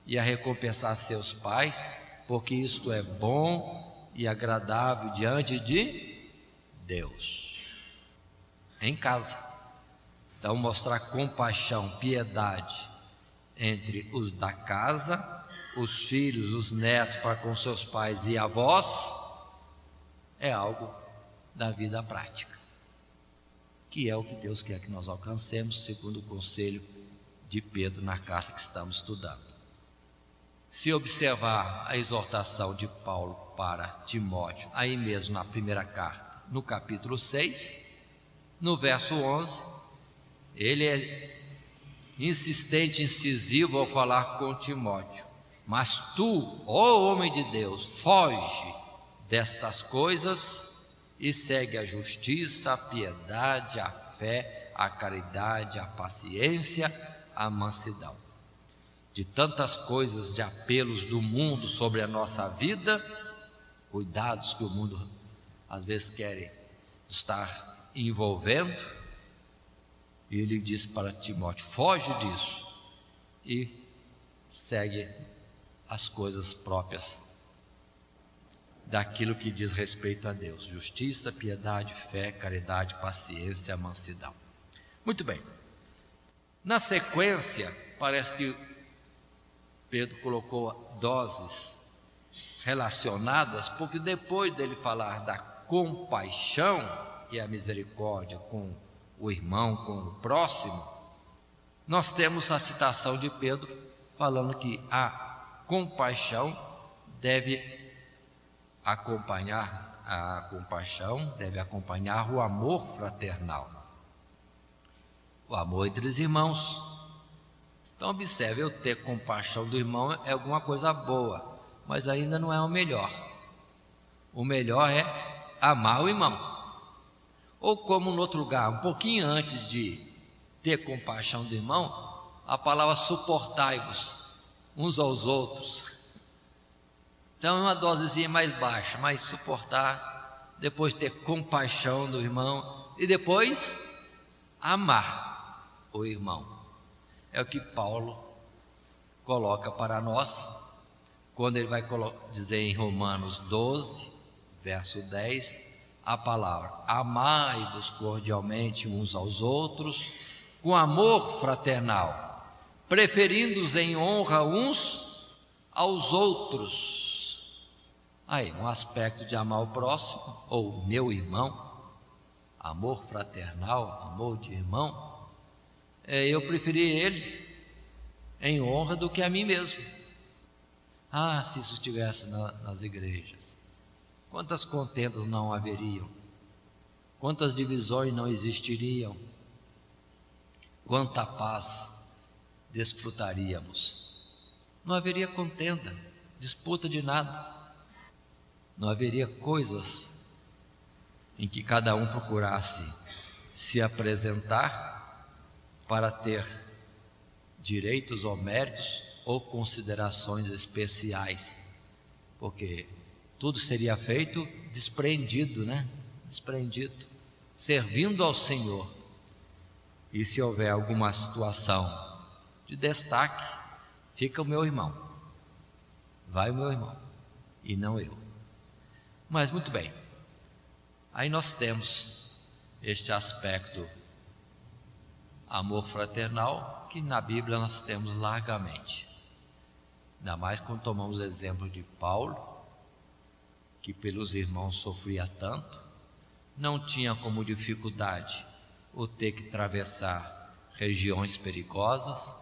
e a recompensar seus pais, porque isto é bom e agradável diante de Deus. Em casa. Então, mostrar compaixão, piedade entre os da casa, os filhos, os netos para com seus pais e avós, é algo da vida prática, que é o que Deus quer que nós alcancemos, segundo o conselho de Pedro na carta que estamos estudando. Se observar a exortação de Paulo para Timóteo, aí mesmo na primeira carta, no capítulo 6, no verso 11, ele é insistente, incisivo ao falar com Timóteo: mas tu, ó homem de Deus, foge destas coisas e segue a justiça, a piedade, a fé, a caridade, a paciência, a mansidão. De tantas coisas, de apelos do mundo sobre a nossa vida, cuidados que o mundo às vezes quer estar envolvendo, e ele diz para Timóteo: foge disso e segue as coisas próprias daquilo que diz respeito a Deus: justiça, piedade, fé, caridade, paciência, mansidão. Muito bem. Na sequência, parece que Pedro colocou doses relacionadas, porque depois dele falar da compaixão, que é a misericórdia com o irmão, com o próximo, nós temos a citação de Pedro falando que a compaixão deve acompanhar o amor fraternal, o amor entre os irmãos. Então observe, eu ter compaixão do irmão é alguma coisa boa, mas ainda não é o melhor. O melhor é amar o irmão. Ou como no outro lugar, um pouquinho antes de ter compaixão do irmão, a palavra suportai-vos uns aos outros. Então é uma dosezinha mais baixa, mas suportar, depois ter compaixão do irmão e depois amar o irmão. É o que Paulo coloca para nós, quando ele vai dizer em Romanos 12, verso 10, a palavra: amai-vos cordialmente uns aos outros, com amor fraternal, preferindo-os em honra uns aos outros. Aí, um aspecto de amar o próximo, ou meu irmão, amor fraternal, amor de irmão, eu preferi ele em honra do que a mim mesmo. Ah, se isso estivesse nas igrejas, quantas contendas não haveriam, quantas divisões não existiriam, quanta paz desfrutaríamos. Não haveria contenda, disputa de nada, não haveria coisas em que cada um procurasse se apresentar para ter direitos ou méritos ou considerações especiais, porque tudo seria feito desprendido, né? Desprendido, servindo ao Senhor. E se houver alguma situação de destaque, fica o meu irmão, vai o meu irmão e não eu. Mas muito bem, aí nós temos este aspecto amor fraternal, que na Bíblia nós temos largamente, ainda mais quando tomamos exemplo de Paulo, que pelos irmãos sofria tanto, não tinha como dificuldade o ter que atravessar regiões perigosas,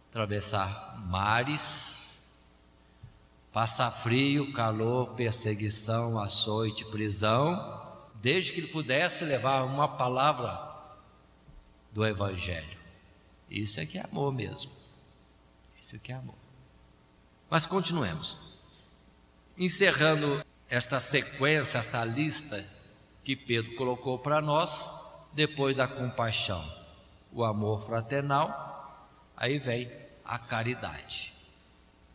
atravessar mares, passar frio, calor, perseguição, açoite, prisão, desde que ele pudesse levar uma palavra do Evangelho. Isso é que é amor mesmo. Isso é que é amor. Mas continuemos. Encerrando esta sequência, essa lista que Pedro colocou para nós, depois da compaixão, o amor fraternal, aí vem a caridade.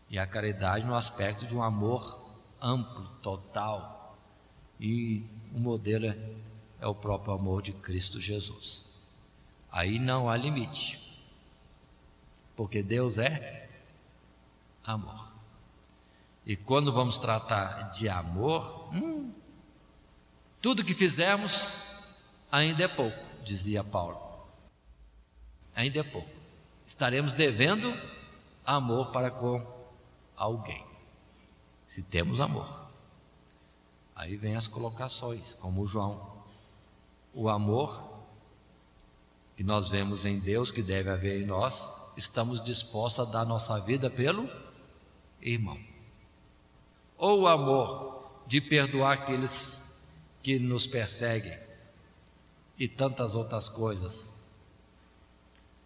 E a caridade no aspecto de um amor amplo, total. E o modelo é o próprio amor de Cristo Jesus. Aí não há limite, porque Deus é amor. E quando vamos tratar de amor, tudo que fizermos ainda é pouco, dizia Paulo. Ainda é pouco. Estaremos devendo amor para com alguém, se temos amor. Aí vem as colocações, como João. O amor que nós vemos em Deus, que deve haver em nós, estamos dispostos a dar nossa vida pelo irmão. Ou o amor de perdoar aqueles que nos perseguem e tantas outras coisas.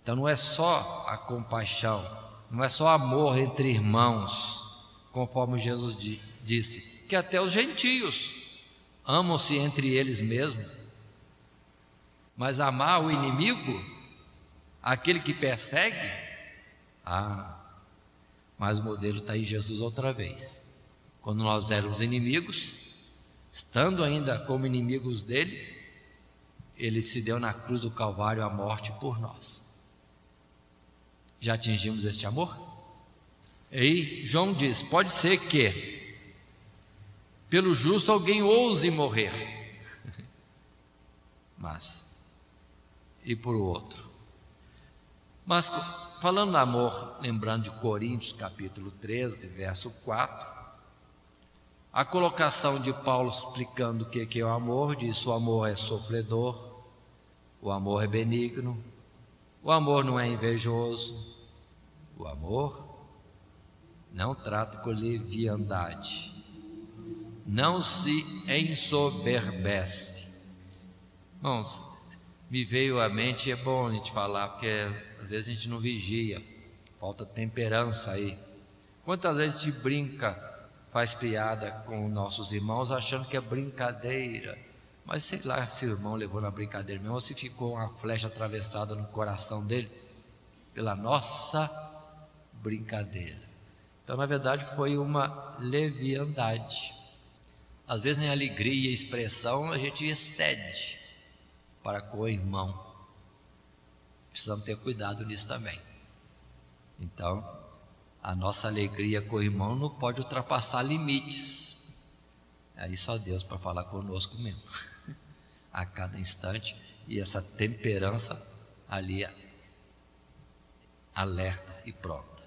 Então não é só a compaixão, não é só amor entre irmãos, conforme Jesus disse, que até os gentios amam-se entre eles mesmos. Mas amar o inimigo, aquele que persegue, mas o modelo está em Jesus outra vez. Quando nós éramos inimigos, estando ainda como inimigos dele, ele se deu na cruz do Calvário a morte por nós. Já atingimos este amor? E aí João diz, pode ser que pelo justo alguém ouse morrer, mas e por outro. Mas falando do amor, lembrando de Coríntios capítulo 13, verso 4, a colocação de Paulo explicando o que é o amor, diz: o amor é sofredor, o amor é benigno, o amor não é invejoso, o amor não trata com leviandade, não se ensoberbece. Irmãos, me veio à mente, é bom a gente falar, porque às vezes a gente não vigia, falta temperança aí. Quantas vezes a gente brinca, faz piada com nossos irmãos, achando que é brincadeira, mas sei lá se o irmão levou na brincadeira mesmo, ou se ficou uma flecha atravessada no coração dele, pela nossa brincadeira. Então na verdade foi uma leviandade. Às vezes em alegria e expressão a gente excede para com o irmão. Precisamos ter cuidado nisso também. Então, a nossa alegria com o irmão não pode ultrapassar limites. Aí só Deus para falar conosco mesmo, a cada instante, e essa temperança ali alerta e pronta.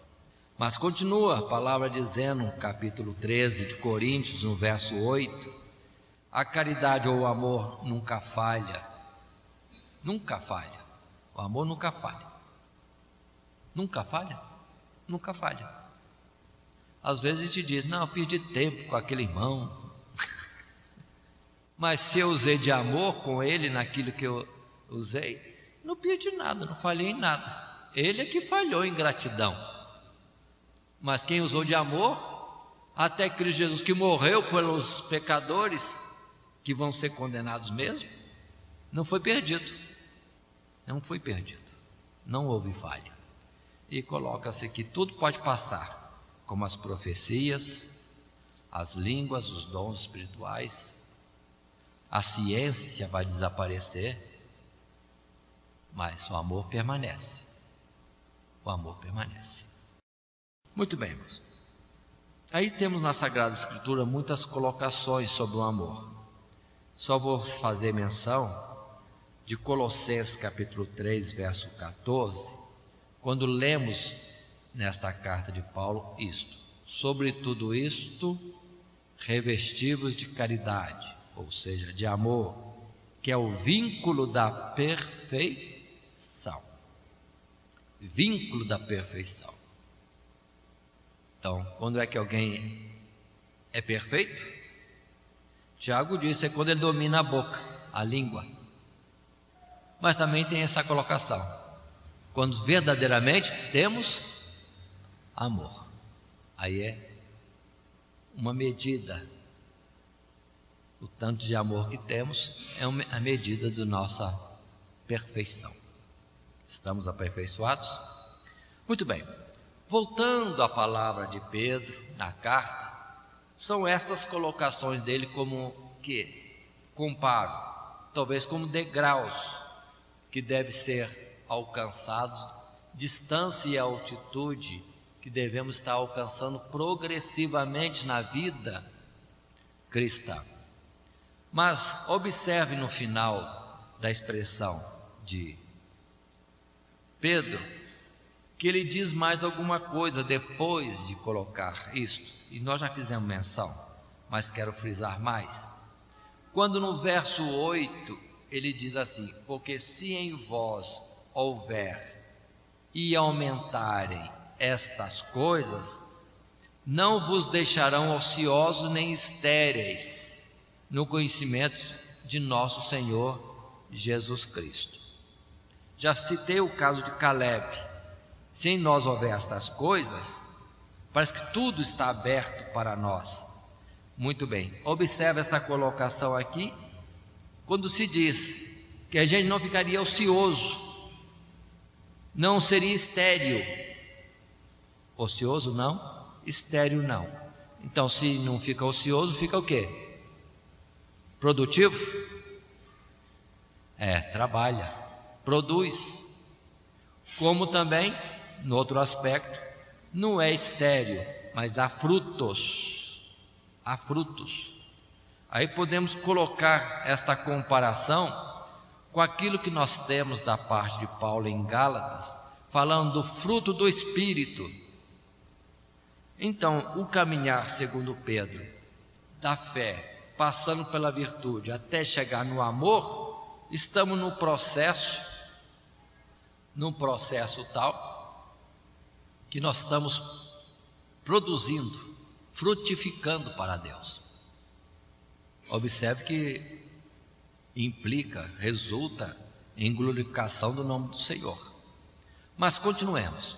Mas continua a palavra dizendo, no capítulo 13 de Coríntios, no verso 8, a caridade ou o amor nunca falha. Nunca falha. O amor nunca falha. Nunca falha? Nunca falha. Às vezes a gente diz, não, eu perdi tempo com aquele irmão. Mas se eu usei de amor com ele naquilo que eu usei, não perdi nada, não falhei em nada. Ele é que falhou em gratidão. Mas quem usou de amor, até Cristo Jesus, que morreu pelos pecadores, que vão ser condenados mesmo, não foi perdido. Não foi perdido. Não houve falha. e coloca-se que tudo pode passar, como as profecias, as línguas, os dons espirituais, a ciência vai desaparecer, mas o amor permanece. O amor permanece. Muito bem, irmãos. Aí temos na Sagrada Escritura muitas colocações sobre o amor. Só vou fazer menção de Colossenses capítulo 3, verso 14, quando lemos nesta carta de Paulo isto: sobre tudo isto, revestivos de caridade, ou seja, de amor, que é o vínculo da perfeição. Vínculo da perfeição. Então, quando é que alguém é perfeito? Tiago disse, é quando ele domina a boca, a língua. Mas também tem essa colocação, quando verdadeiramente temos amor. Aí é uma medida. O tanto de amor que temos é a medida da nossa perfeição. Estamos aperfeiçoados? Muito bem. Voltando à palavra de Pedro na carta, são estas colocações dele como que comparo, talvez como degraus que devem ser alcançados, distância e altitude que devemos estar alcançando progressivamente na vida cristã. Mas observe no final da expressão de Pedro, que ele diz mais alguma coisa depois de colocar isto, e nós já fizemos menção, mas quero frisar mais. Quando no verso 8 ele diz assim: porque se em vós houver e aumentarem estas coisas, não vos deixarão ociosos nem estéreis no conhecimento de nosso Senhor Jesus Cristo. Já citei o caso de Caleb. Se em nós houver estas coisas, parece que tudo está aberto para nós. Muito bem, observe essa colocação aqui, quando se diz que a gente não ficaria ocioso, não seria estéril. Ocioso não, estéril não. Então, se não fica ocioso, fica o quê? Produtivo? Trabalha, produz. Como também, no outro aspecto, não é estéril, mas há frutos. Há frutos. Aí podemos colocar esta comparação com aquilo que nós temos da parte de Paulo em Gálatas, falando do fruto do Espírito. Então, o caminhar, segundo Pedro, da fé, passando pela virtude, até chegar no amor, estamos num processo tal, que nós estamos produzindo, frutificando para Deus. Observe que implica, resulta em glorificação do nome do Senhor. Mas continuemos.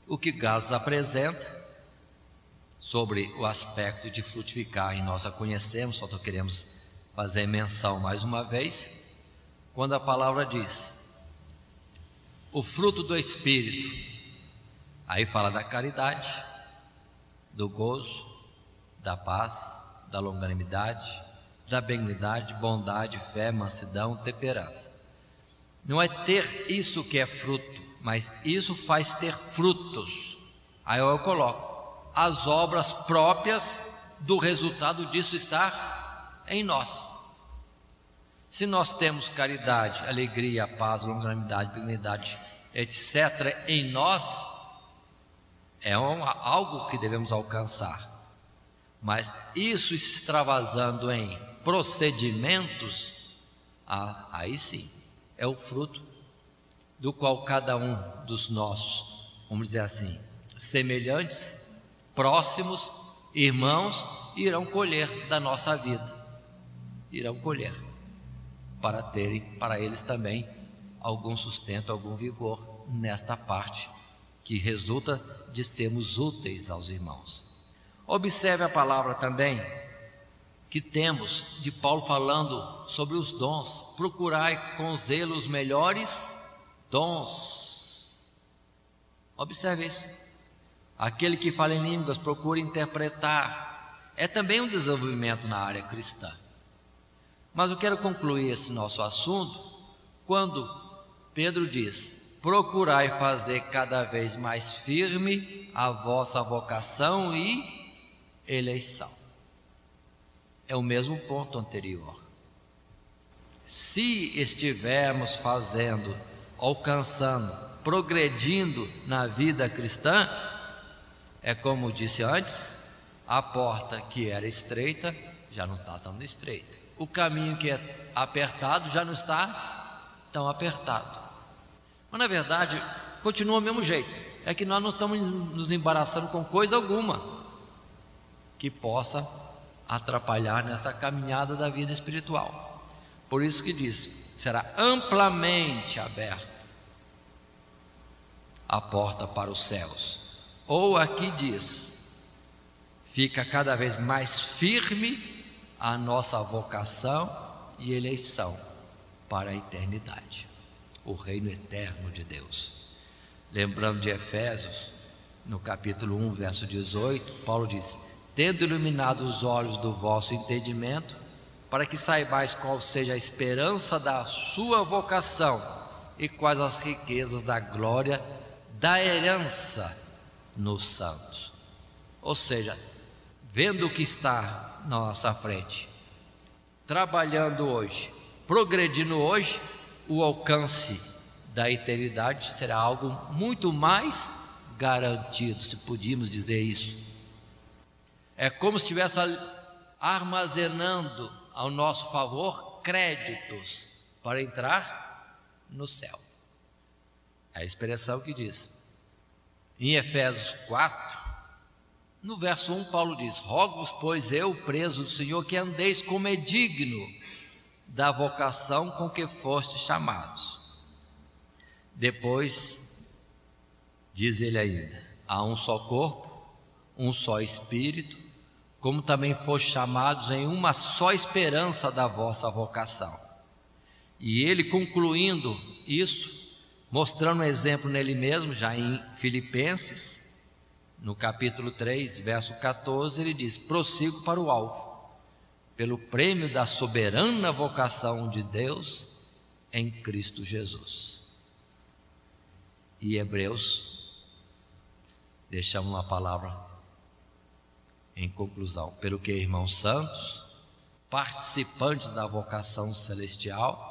O que Gálatas apresenta sobre o aspecto de frutificar, e nós a conhecemos, só queremos fazer menção mais uma vez, quando a palavra diz o fruto do Espírito, aí fala da caridade, do gozo, da paz, da longanimidade, da benignidade, bondade, fé, mansidão, temperança. Não é ter isso que é fruto, mas isso faz ter frutos. Aí eu coloco as obras próprias do resultado disso estar em nós. Se nós temos caridade, alegria, paz, longanimidade, benignidade, etc. em nós, é algo que devemos alcançar. Mas isso extravasando em procedimentos, aí sim, é o fruto do qual cada um dos nossos, vamos dizer assim, semelhantes, próximos, irmãos, irão colher da nossa vida. Irão colher, para terem para eles também algum sustento, algum vigor nesta parte que resulta de sermos úteis aos irmãos. Observe a palavra também que temos de Paulo falando sobre os dons. Procurai com zelo os melhores dons. Observe isso. Aquele que fala em línguas procura interpretar. É também um desenvolvimento na área cristã. Mas eu quero concluir esse nosso assunto quando Pedro diz: procurai fazer cada vez mais firme a vossa vocação e eleição. É o mesmo ponto anterior. Se estivermos fazendo, alcançando, progredindo na vida cristã, é como disse antes, a porta que era estreita já não está tão estreita. O caminho que é apertado já não está tão apertado. Mas na verdade, continua do mesmo jeito. É que nós não estamos nos embaraçando com coisa alguma que possa atrapalhar nessa caminhada da vida espiritual. Por isso que diz, será amplamente aberta a porta para os céus. Ou aqui diz, fica cada vez mais firme a nossa vocação e eleição para a eternidade, o reino eterno de Deus. Lembrando de Efésios, no capítulo 1, verso 18, Paulo diz: tendo iluminado os olhos do vosso entendimento, para que saibais qual seja a esperança da sua vocação e quais as riquezas da glória da herança nos santos. Ou seja, vendo o que está na nossa frente, trabalhando hoje, progredindo hoje, o alcance da eternidade será algo muito mais garantido, se podíamos dizer isso. É como se estivesse armazenando ao nosso favor créditos para entrar no céu. É a expressão que diz. Em Efésios 4, no verso 1, Paulo diz: rogo-vos, pois eu, preso do Senhor, que andeis como é digno da vocação com que fostes chamados. Depois, diz ele ainda: há um só corpo, um só Espírito, como também fostes chamados em uma só esperança da vossa vocação. E ele, concluindo isso, mostrando um exemplo nele mesmo, já em Filipenses, no capítulo 3, verso 14, ele diz: prossigo para o alvo, pelo prêmio da soberana vocação de Deus em Cristo Jesus. E Hebreus, deixamos uma palavra em conclusão: pelo que, irmãos santos, participantes da vocação celestial,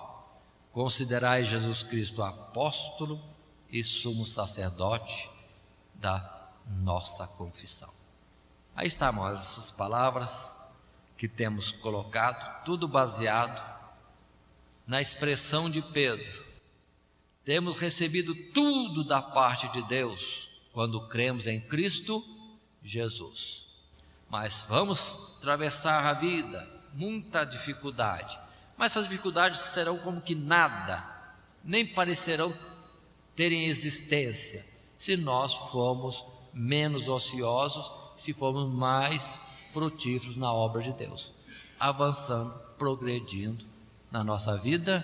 considerai Jesus Cristo apóstolo e sumo sacerdote da nossa confissão. Aí estão essas palavras que temos colocado, tudo baseado na expressão de Pedro: temos recebido tudo da parte de Deus quando cremos em Cristo Jesus. Mas vamos atravessar a vida, muita dificuldade, mas essas dificuldades serão como que nada, nem parecerão terem existência, se nós formos menos ociosos, se formos mais frutíferos na obra de Deus, avançando, progredindo na nossa vida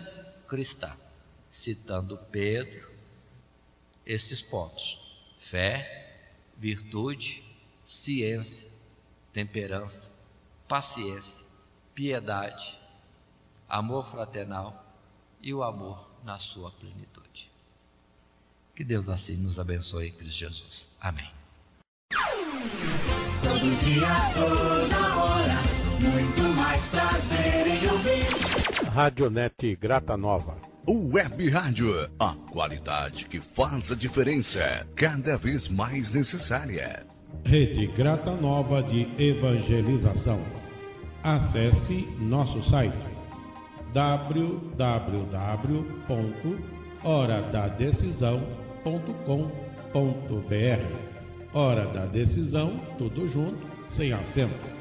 cristã. Citando Pedro, esses pontos: fé, virtude, ciência, temperança, paciência, piedade, amor fraternal e o amor na sua plenitude. Que Deus assim nos abençoe em Cristo Jesus. Amém. Todo dia, toda hora, muito mais prazer em ouvir. Radionete Grata Nova. Web Rádio, a qualidade que faz a diferença, cada vez mais necessária. Rede Grata Nova de Evangelização. Acesse nosso site www.horadadecisão.com.br. Hora da Decisão, tudo junto, sem acento.